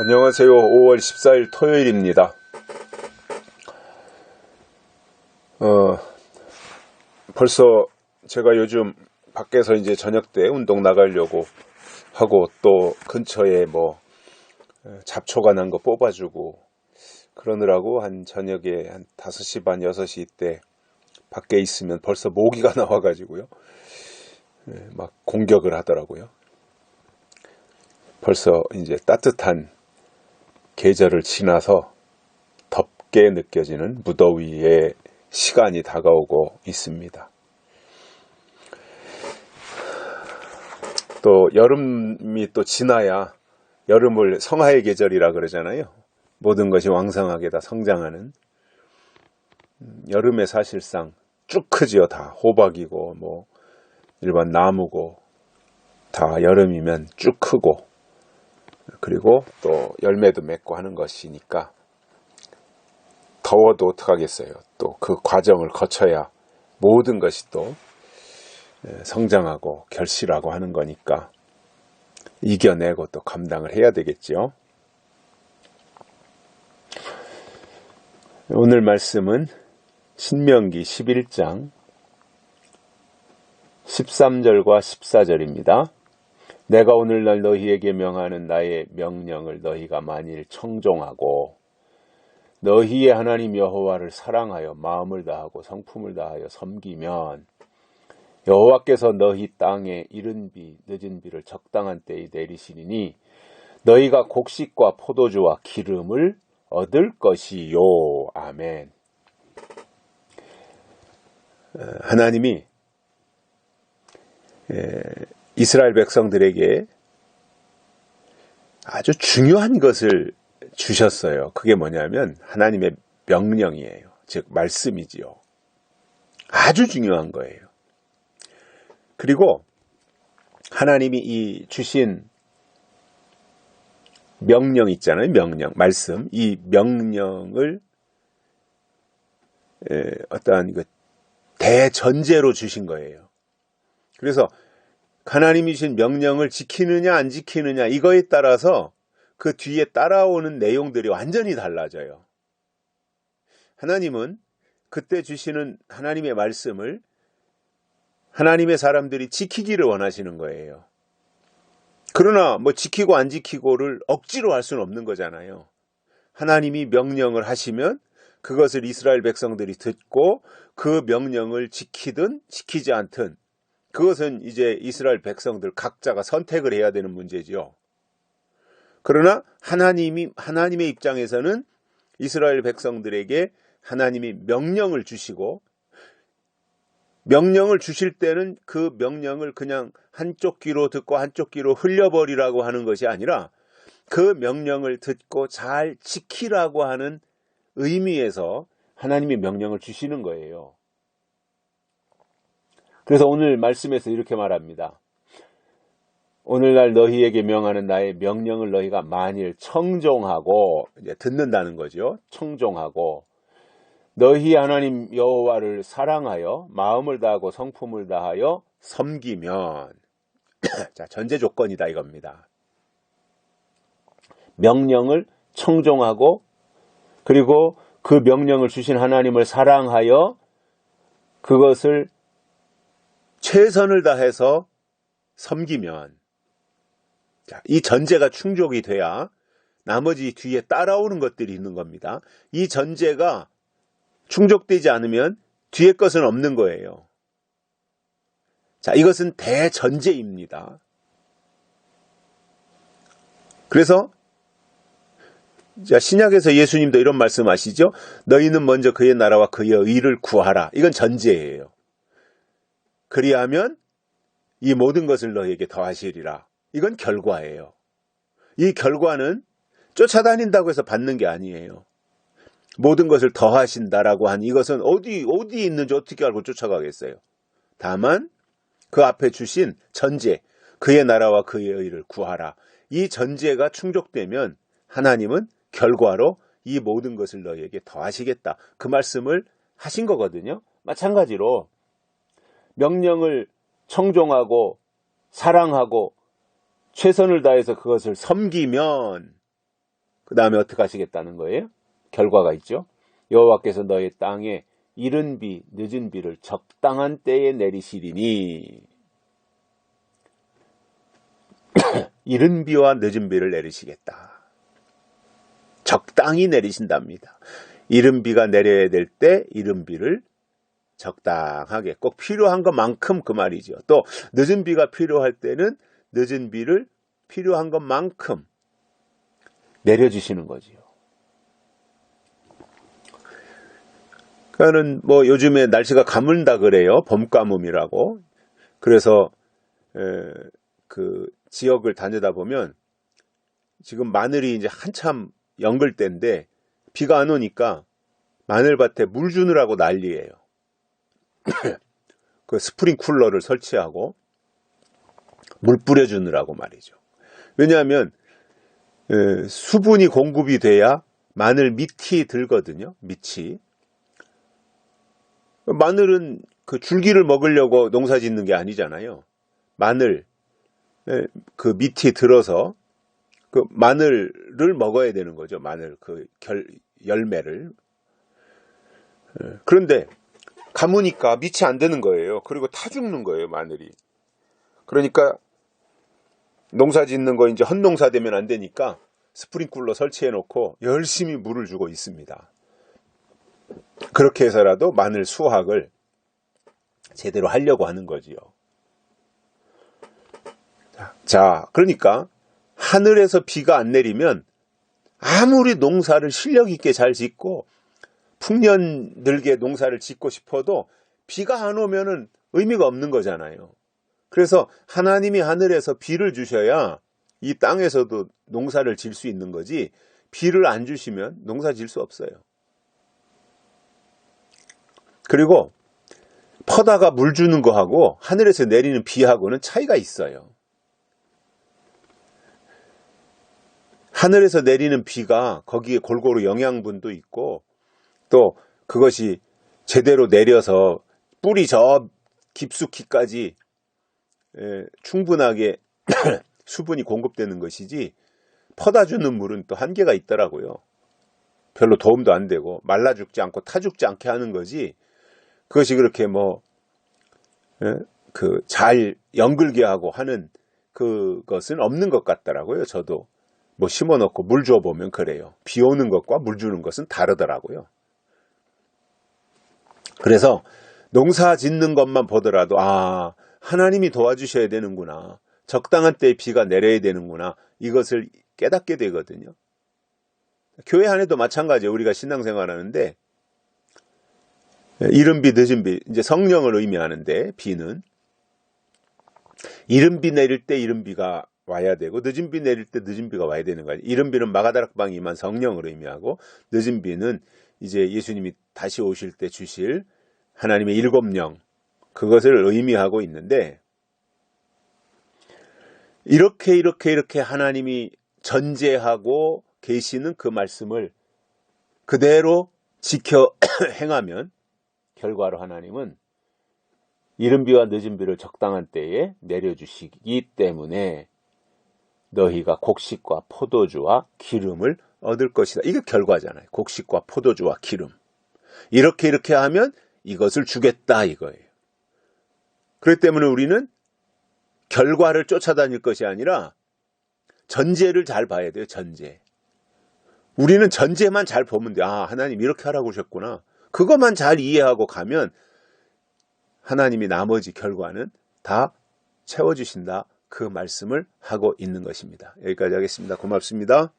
안녕하세요. 5월 14일 토요일입니다. 벌써 제가 요즘 밖에서 이제 저녁 때 운동 나가려고 하고 또 근처에 잡초가 난 거 뽑아주고 그러느라고 한 저녁에 한 5시 반, 6시 때 밖에 있으면 벌써 모기가 나와가지고요. 막 공격을 하더라고요. 벌써 이제 따뜻한 계절을 지나서 덥게 느껴지는 무더위의 시간이 다가오고 있습니다. 또 여름이 또 지나야 여름을 성화의 계절이라 그러잖아요. 모든 것이 왕성하게 다 성장하는 여름에 사실상 쭉 크지요. 다 호박이고 일반 나무고 다 여름이면 쭉 크고 그리고 또 열매도 맺고 하는 것이니까 더워도 어떡하겠어요. 또 그 과정을 거쳐야 모든 것이 또 성장하고 결실하고 하는 거니까 이겨내고 또 감당을 해야 되겠죠. 오늘 말씀은 신명기 11장 13절과 14절입니다. 내가 오늘날 너희에게 명하는 나의 명령을 너희가 만일 청종하고 너희의 하나님 여호와를 사랑하여 마음을 다하고 성품을 다하여 섬기면 여호와께서 너희 땅에 이른 비 늦은 비를 적당한 때에 내리시리니 너희가 곡식과 포도주와 기름을 얻을 것이요. 아멘. 하나님이 이스라엘 백성들에게 아주 중요한 것을 주셨어요. 그게 뭐냐면 하나님의 명령이에요. 즉 말씀이지요. 아주 중요한 거예요. 그리고 하나님이 이 주신 명령 있잖아요. 명령, 말씀. 이 명령을 어떠한 대전제로 주신 거예요. 그래서 하나님이 주신 명령을 지키느냐 안 지키느냐 이거에 따라서 그 뒤에 따라오는 내용들이 완전히 달라져요. 하나님은 그때 주시는 하나님의 말씀을 하나님의 사람들이 지키기를 원하시는 거예요. 그러나 지키고 안 지키고를 억지로 할 수는 없는 거잖아요. 하나님이 명령을 하시면 그것을 이스라엘 백성들이 듣고 그 명령을 지키든 지키지 않든 그것은 이제 이스라엘 백성들 각자가 선택을 해야 되는 문제지요. 그러나 하나님의 입장에서는 이스라엘 백성들에게 하나님이 명령을 주시고 명령을 주실 때는 그 명령을 그냥 한쪽 귀로 듣고 한쪽 귀로 흘려버리라고 하는 것이 아니라 그 명령을 듣고 잘 지키라고 하는 의미에서 하나님이 명령을 주시는 거예요. 그래서 오늘 말씀에서 이렇게 말합니다. 오늘날 너희에게 명하는 나의 명령을 너희가 만일 청종하고 이제 듣는다는 거죠. 청종하고 너희 하나님 여호와를 사랑하여 마음을 다하고 성품을 다하여 섬기면 자, 전제 조건이다 이겁니다. 명령을 청종하고 그리고 그 명령을 주신 하나님을 사랑하여 그것을 최선을 다해서 섬기면 자, 이 전제가 충족이 돼야 나머지 뒤에 따라오는 것들이 있는 겁니다. 이 전제가 충족되지 않으면 뒤에 것은 없는 거예요. 자, 이것은 대전제입니다. 그래서 신약에서 예수님도 이런 말씀하시죠. 너희는 먼저 그의 나라와 그의 의를 구하라. 이건 전제예요. 그리하면 이 모든 것을 너희에게 더하시리라. 이건 결과예요. 이 결과는 쫓아다닌다고 해서 받는 게 아니에요. 모든 것을 더하신다라고 한 이것은 어디 있는지 어떻게 알고 쫓아가겠어요. 다만 그 앞에 주신 전제, 그의 나라와 그의 의를 구하라. 이 전제가 충족되면 하나님은 결과로 이 모든 것을 너희에게 더하시겠다. 그 말씀을 하신 거거든요. 마찬가지로 명령을 청종하고 사랑하고 최선을 다해서 그것을 섬기면 그 다음에 어떻게 하시겠다는 거예요? 결과가 있죠. 여호와께서 너의 땅에 이른 비, 늦은 비를 적당한 때에 내리시리니. 이른 비와 늦은 비를 내리시겠다. 적당히 내리신답니다. 이른 비가 내려야 될 때 이른 비를 적당하게, 꼭 필요한 것만큼, 그 말이죠. 또 늦은 비가 필요할 때는 늦은 비를 필요한 것만큼 내려주시는 거지요. 그러니까는 뭐 요즘에 날씨가 가문다 그래요. 봄 가뭄이라고. 그래서 그 지역을 다니다 보면 지금 마늘이 이제 한참 연글 때인데 비가 안 오니까 마늘밭에 물 주느라고 난리예요. 그 스프링쿨러를 설치하고 물 뿌려주느라고 말이죠. 왜냐하면 수분이 공급이 돼야 마늘 밑이 들거든요. 밑이. 마늘은 그 줄기를 먹으려고 농사 짓는 게 아니잖아요. 마늘 그 밑이 들어서 그 마늘을 먹어야 되는 거죠. 마늘 그 열매를. 그런데 가무니까 밑이 안 되는 거예요. 그리고 타 죽는 거예요, 마늘이. 그러니까 농사 짓는 거 이제 헛농사 되면 안 되니까 스프링쿨러 설치해 놓고 열심히 물을 주고 있습니다. 그렇게 해서라도 마늘 수확을 제대로 하려고 하는 거지요. 자, 그러니까 하늘에서 비가 안 내리면 아무리 농사를 실력 있게 잘 짓고 풍년들게 농사를 짓고 싶어도 비가 안 오면은 의미가 없는 거잖아요. 그래서 하나님이 하늘에서 비를 주셔야 이 땅에서도 농사를 질 수 있는 거지, 비를 안 주시면 농사 질 수 없어요. 그리고 퍼다가 물 주는 거하고 하늘에서 내리는 비하고는 차이가 있어요. 하늘에서 내리는 비가 거기에 골고루 영양분도 있고 또 그것이 제대로 내려서 뿌리 저 깊숙이까지 충분하게 수분이 공급되는 것이지, 퍼다 주는 물은 또 한계가 있더라고요. 별로 도움도 안 되고 말라 죽지 않고 타 죽지 않게 하는 거지, 그것이 그렇게 뭐 그 잘 연글게 하고 하는 그것은 없는 것 같더라고요. 저도 뭐 심어놓고 물 줘보면 그래요. 비 오는 것과 물 주는 것은 다르더라고요. 그래서 농사 짓는 것만 보더라도 하나님이 도와주셔야 되는구나, 적당한 때에 비가 내려야 되는구나, 이것을 깨닫게 되거든요. 교회 안에도 마찬가지예요. 우리가 신앙생활하는데 이른 비 늦은 비, 이제 성령을 의미하는데 비는 이른 비 내릴 때 이른 비가 와야 되고 늦은 비 내릴 때 늦은 비가 와야 되는 거예요. 이른 비는 마가다락방에 임한 성령을 의미하고 늦은 비는 이제 예수님이 다시 오실 때 주실 하나님의 일곱 영, 그것을 의미하고 있는데, 이렇게 하나님이 전제하고 계시는 그 말씀을 그대로 지켜 행하면 결과로 하나님은 이른 비와 늦은 비를 적당한 때에 내려주시기 때문에 너희가 곡식과 포도주와 기름을 얻을 것이다. 이게 결과잖아요. 곡식과 포도주와 기름. 이렇게 하면 이것을 주겠다 이거예요. 그렇기 때문에 우리는 결과를 쫓아다닐 것이 아니라 전제를 잘 봐야 돼요. 전제. 우리는 전제만 잘 보면 돼. 하나님 이렇게 하라고 하셨구나. 그것만 잘 이해하고 가면 하나님이 나머지 결과는 다 채워주신다, 그 말씀을 하고 있는 것입니다. 여기까지 하겠습니다. 고맙습니다.